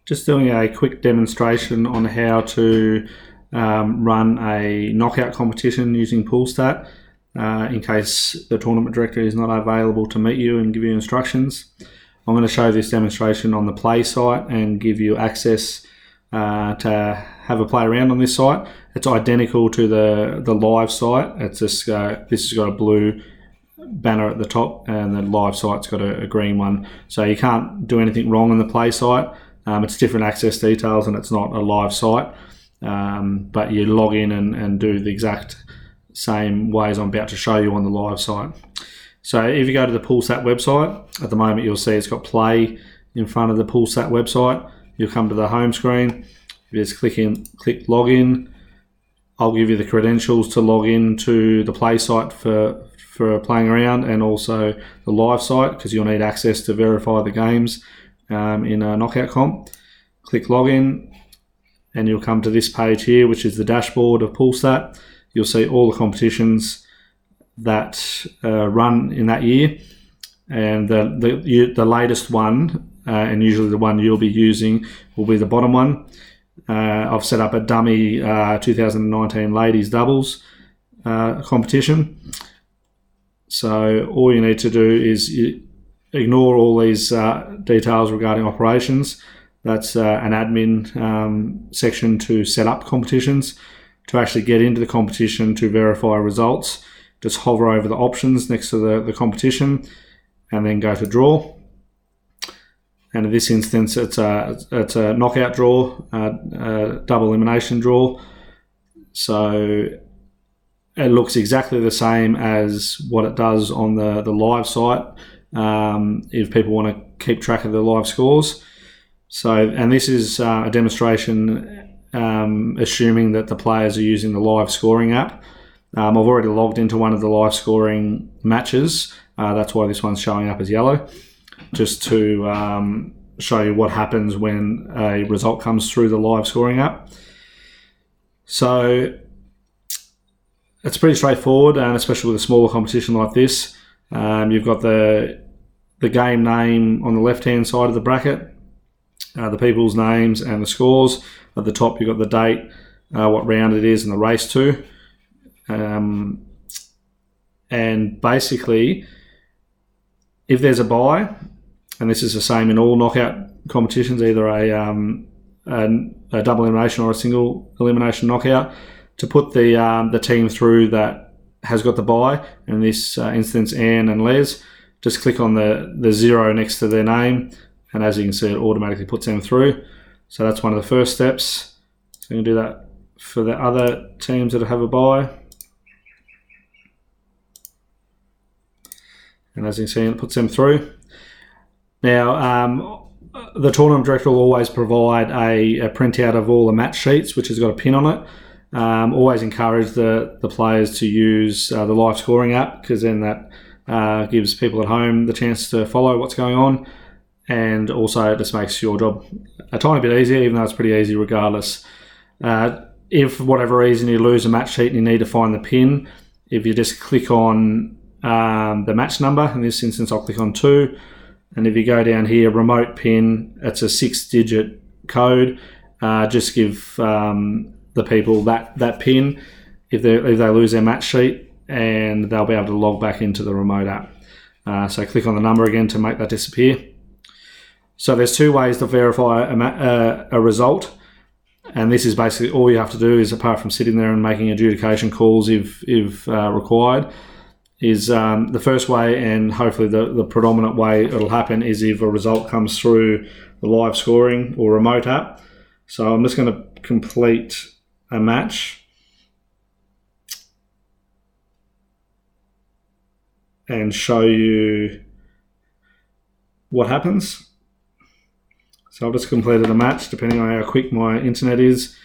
just doing a quick demonstration on how to run a knockout competition using Poolstat in case the tournament director is not available to meet you and give you instructions. I'm going to show this demonstration on the play site and give you access to have a play around on this site. It's identical to the live site. It's just this has got a blue banner at the top and the live site's got a green one. So you can't do anything wrong on the play site. It's different access details and it's not a live site. But you log in and do the exact same ways I'm about to show you on the live site. So if you go to the Poolstat website, at the moment you'll see it's got play in front of the Poolstat website. You'll come to the home screen. You just click login. I'll give you the credentials to log in to the play site for playing around, and also the live site, because you'll need access to verify the games in a knockout comp. Click login and you'll come to this page here, which is the dashboard of Poolstat. You'll see all the competitions that run in that year, and the latest one, and usually the one you'll be using, will be the bottom one. I've set up a dummy 2019 ladies doubles competition. So all you need to do is ignore all these details regarding operations. That's an admin section to set up competitions. To actually get into the competition to verify results, just hover over the options next to the competition and then go to draw. And in this instance, it's a knockout draw, a double elimination draw. So it looks exactly the same as what it does on the live site, if people want to keep track of the live scores. So, and this is a demonstration assuming that the players are using the live scoring app. I've already logged into one of the live scoring matches. That's why this one's showing up as yellow, just to show you what happens when a result comes through the live scoring app. So it's pretty straightforward, and especially with a smaller competition like this. You've got the game name on the left-hand side of the bracket, the people's names and the scores. At the top, you've got the date, what round it is and the race to. And basically, if there's a bye, and this is the same in all knockout competitions, either a double elimination or a single elimination knockout, to put the team through that has got the bye, in this instance Anne and Les, just click on the 0 next to their name, and as you can see, it automatically puts them through. So that's one of the first steps. So you can do that for the other teams that have a bye. And as you can see, it puts them through. Now, the tournament director will always provide a printout of all the match sheets, which has got a pin on it. Always encourage the players to use the live scoring app, because then that gives people at home the chance to follow what's going on, and also it just makes your job a tiny bit easier, even though it's pretty easy regardless. If for whatever reason you lose a match sheet and you need to find the pin, if you just click on the match number, in this instance I'll click on 2, and if you go down here, remote pin, it's a 6-digit code. Just give the people that pin if they lose their match sheet, and they'll be able to log back into the remote app. So click on the number again to make that disappear. So there's two ways to verify a result, and this is basically all you have to do, is apart from sitting there and making adjudication calls if required, is the first way, and hopefully the predominant way it'll happen, is if a result comes through the live scoring or remote app. So I'm just going to complete a match and show you what happens. So I've just completed a match. Depending on how quick my internet is,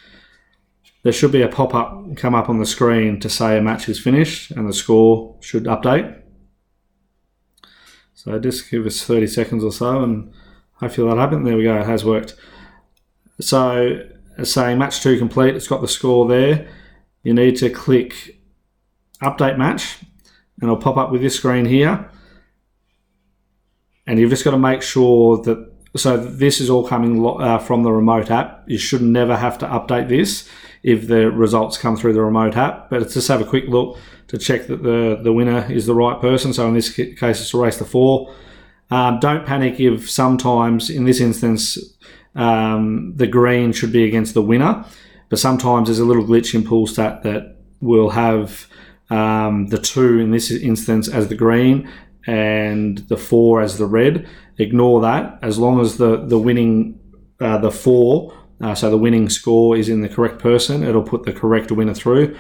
there should be a pop-up come up on the screen to say a match is finished, and the score should update. So just give us 30 seconds or so, and hopefully that'll happen. There we go, it has worked. So it's saying match 2 complete, it's got the score there. You need to click update match, and it'll pop up with this screen here. And you've just got to make sure that So this is all coming from the remote app. You should never have to update this if the results come through the remote app, but let's just have a quick look to check that the winner is the right person. So in this case, it's a race to 4. Don't panic if sometimes, in this instance, the green should be against the winner, but sometimes there's a little glitch in Poolstat that will have the 2 in this instance as the green and the 4 as the red. Ignore that. As long as the winning, the 4, so the winning score is in the correct person, it'll put the correct winner through.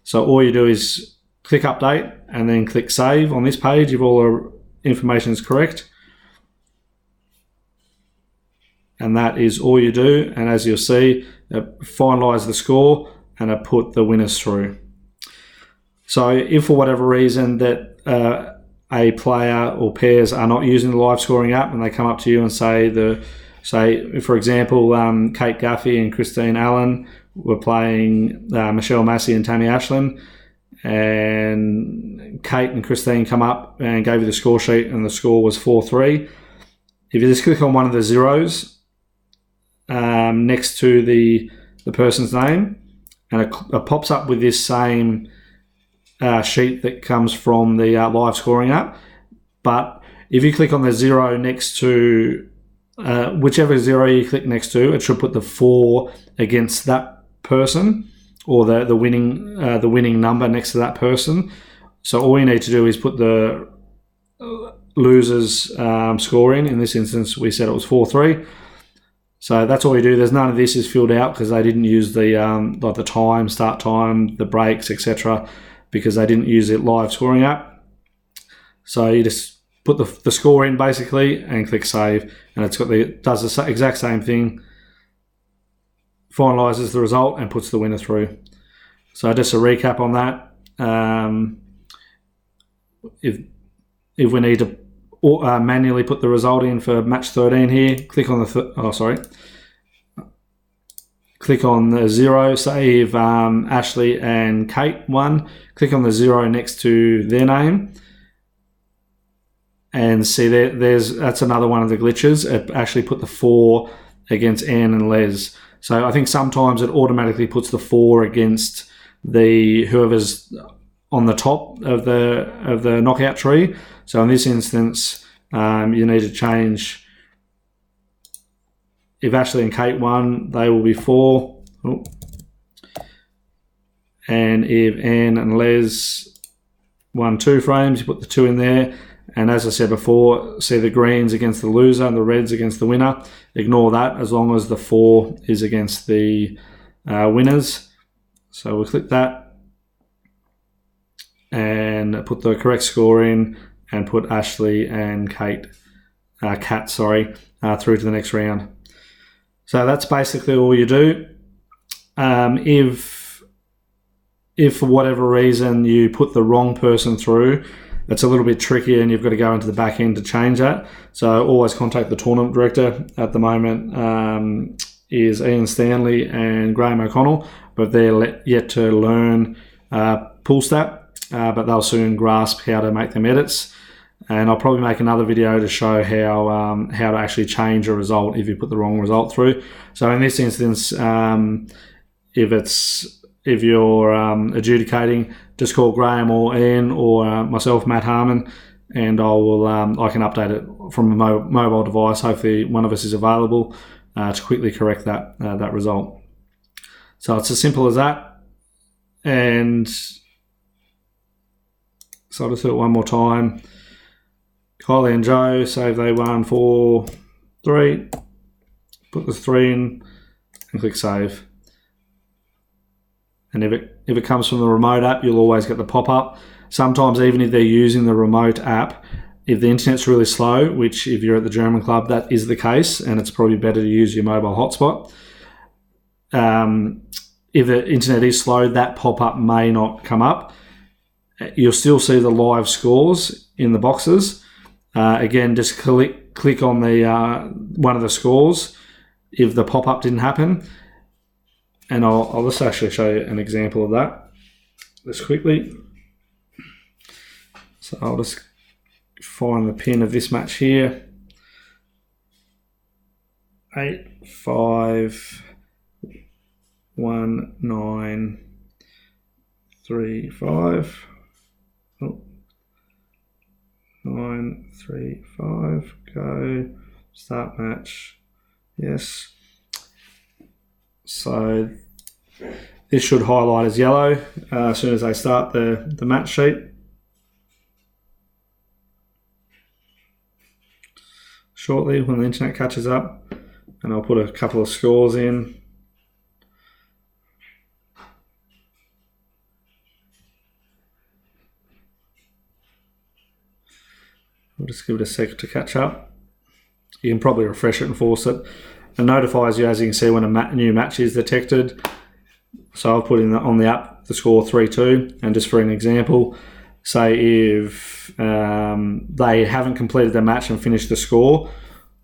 So all you do is click update and then click save on this page if all the information is correct. And that is all you do. And as you'll see, finalize the score and it put the winners through. So if for whatever reason that a player or pairs are not using the live scoring app and they come up to you and say, for example, Kate Guffey and Christine Allen were playing Michelle Massey and Tammy Ashland, and Kate and Christine come up and gave you the score sheet and the score was 4-3. If you just click on one of the zeros next to the person's name, and it pops up with this same sheet that comes from the live scoring app. But if you click on the 0 next to whichever 0 you click next to, it should put the 4 against that person, or the winning number next to that person. So all you need to do is put the loser's score in. In this instance, we said it was 4-3. So that's all you do. There's none of this is filled out because they didn't use the like the time, start time, the breaks, etc., because they didn't use it live scoring app. So you just put the score in basically and click save, and it does the exact same thing, finalizes the result and puts the winner through. So just a recap on that. If we need to manually put the result in for match 13 here, click on click on the 0. Say if Ashley and Kate won, click on the 0 next to their name, and see that's another one of the glitches. It actually put the 4 against Anne and Les. So I think sometimes it automatically puts the 4 against whoever's on the top of the knockout tree. So in this instance, you need to change. If Ashley and Kate won, they will be 4. Oh. And if Anne and Les won 2 frames, you put the 2 in there. And as I said before, see the greens against the loser and the reds against the winner. Ignore that as long as the 4 is against the winners. So we'll click that and put the correct score in and put Ashley and Kat through to the next round. So that's basically all you do. If for whatever reason you put the wrong person through, it's a little bit tricky and you've got to go into the back end to change that. So always contact the tournament director. At the moment is Ian Stanley and Graham O'Connell, but they're yet to learn Poolstat, but they'll soon grasp how to make them edits. And I'll probably make another video to show how to actually change a result if you put the wrong result through. So in this instance, if you're adjudicating, just call Graham or Ian or myself, Matt Harmon, and I can update it from a mobile device. Hopefully one of us is available to quickly correct that result. So it's as simple as that. And so I'll just do it one more time. Kylie and Joe, say they won 4-3. Put the 3 in and click save. And if it comes from the remote app, you'll always get the pop-up. Sometimes even if they're using the remote app, if the internet's really slow, which if you're at the German club, that is the case, and it's probably better to use your mobile hotspot. If the internet is slow, that pop-up may not come up. You'll still see the live scores in the boxes. Again, just click on the one of the scores if the pop-up didn't happen. And I'll just actually show you an example of that just quickly. So I'll just find the pin of this match here. 8, 5, 1, 9, 3, 5. Oh. 9, 3, 5. Go. Start match. Yes. So this should highlight as yellow as soon as they start the match sheet. Shortly when the internet catches up, and I'll put a couple of scores in. I'll just give it a sec to catch up. You can probably refresh it and force it. It notifies you, as you can see, when a new match is detected. So I'll put in on the app the score 3-2, and just for an example, say if they haven't completed their match and finished the score,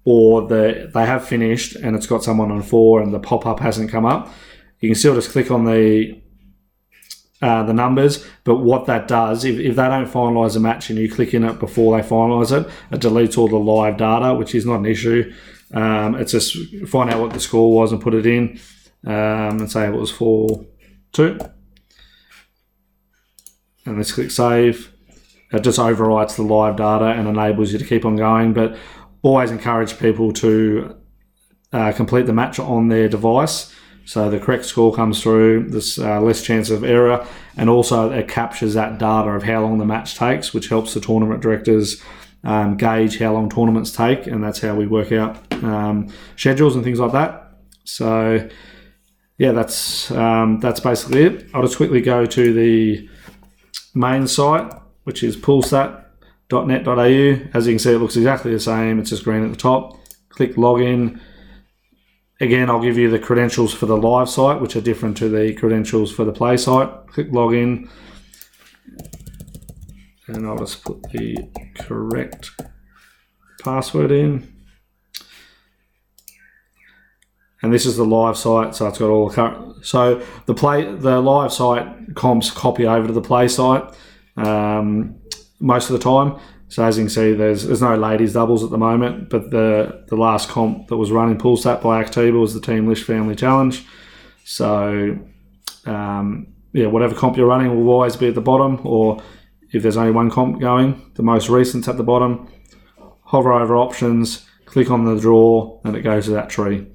or they have finished and it's got someone on 4 and the pop-up hasn't come up, you can still just click on the numbers. But what that does, if they don't finalise the match and you click in it before they finalise it, it deletes all the live data, which is not an issue. It's just find out what the score was and put it in, and say it was 4-2. And let's click save. It just overwrites the live data and enables you to keep on going. But always encourage people to complete the match on their device, so the correct score comes through, there's less chance of error, and also it captures that data of how long the match takes, which helps the tournament directors gauge how long tournaments take, and that's how we work out schedules and things like that. So yeah, that's basically it. I'll just quickly go to the main site, which is poolstat.net.au. As you can see, it looks exactly the same. It's just green at the top. Click login. Again, I'll give you the credentials for the live site, which are different to the credentials for the play site. Click login, and I'll just put the correct password in. And this is the live site, so it's got all the current. So the live site comps copy over to the play site most of the time. So as you can see, there's no ladies doubles at the moment, but the last comp that was run in Poolstat by Activa was the Team Lish Family Challenge. So yeah, whatever comp you're running will always be at the bottom, or if there's only one comp going, the most recent's at the bottom. Hover over options, click on the draw, and it goes to that tree.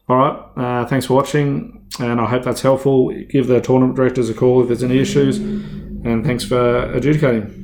All right, thanks for watching, and I hope that's helpful. Give the tournament directors a call if there's any issues, and thanks for adjudicating.